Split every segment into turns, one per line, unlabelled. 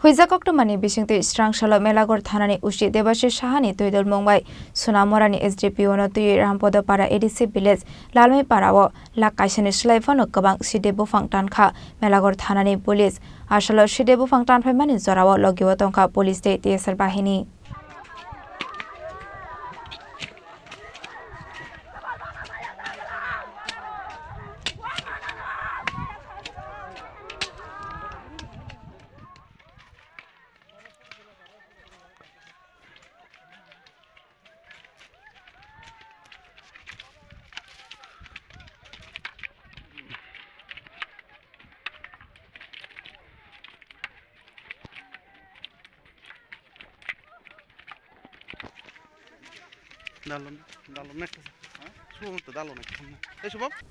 Huijakoktomani bisingte Strangshalo MelagharThanani usi Debashish Sahani TwidulmungbaiLakh Sonamorani SDPO no tui Rampodopara ADC village Lalmai Parao Lakh KaisaNi Swlaiphano Kwbang Siddi Buphang Tankha MelagharThanani police Ashalo Siddi Buphang Tanfaimani Jorao Logiwa Tankha police te TSR bahini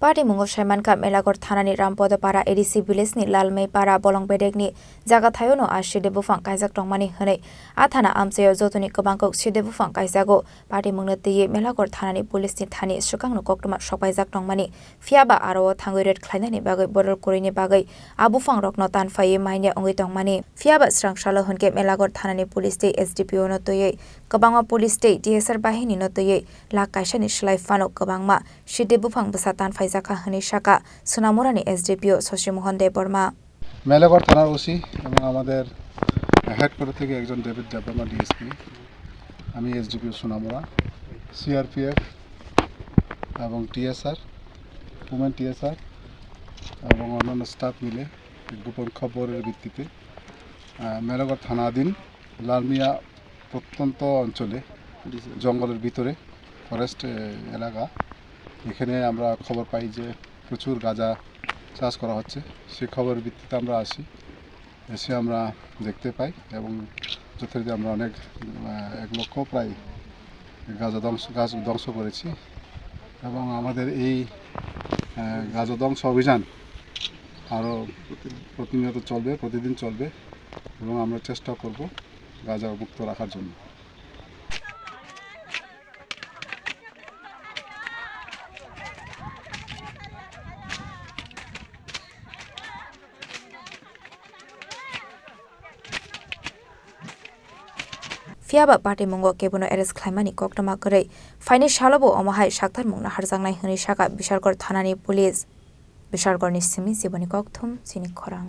Party Mungo Shaiman ka MelagharThanani Rampodopara ADC village ni Lalmai Para Bolong Bedek ni jaga thayo no Siddi Buphang kaijak tongmani hene athana amchayo jotoni Kwbang kok Siddi Buphang kaijago party mungna tiye MelagharThanani police ni thani sukang no koktoma sopaijak tongmani fiaba aro thangoi red khlainani bagai border korini bagai Buphang rokno tanfai maine ongoi tongmani fiaba Strangshalo honke MelagharThanani police te SDPO no toye Kwbang police te TSR bahini no toye Lakh KaisaNi Swlaiphano Kwbang ma Siddi Buphang besatan faizaka hini shaka Sonamorani SDPO Sosimohon de Borma
MelagharThanar OC এবং আমাদের headquarter থেকে একজন deputy DSP আমি SDPO Sonamura CRPF এবং TSR women TSR এবং অন্যান্য staff মিলে গোপন খবরের ভিত্তিতে MelagharThanaধীন লালমিয়া প্রত্যন্ত অঞ্চলে জঙ্গলের ভিতরে ফরেস্ট এলাকা এখানে আমরা খবর পাই যে প্রচুর গাঁজা চাষ করা হচ্ছে সেই খবরের ভিত্তিতে আমরা আসি এসে আমরা দেখতে পাই এবং যথারীতি আমরা অনেক 1 লক্ষ প্রায় গাছ ধ্বংস করেছি এবং আমাদের এই গাঁজা ধ্বংস অভিযান আরও প্রতিনিয়ত চলবে প্রতিদিন চলবে এবং আমরা চেষ্টা করব গাঁজা মুক্ত রাখার জন্য
Fiaba party mungo kebono arrest khlaimani koktoma korei faini shalobo omahai saktar mungna harjangnai hini saka MelagharThanani police Bishargor ni simi jiboni kokthum Chini Khorang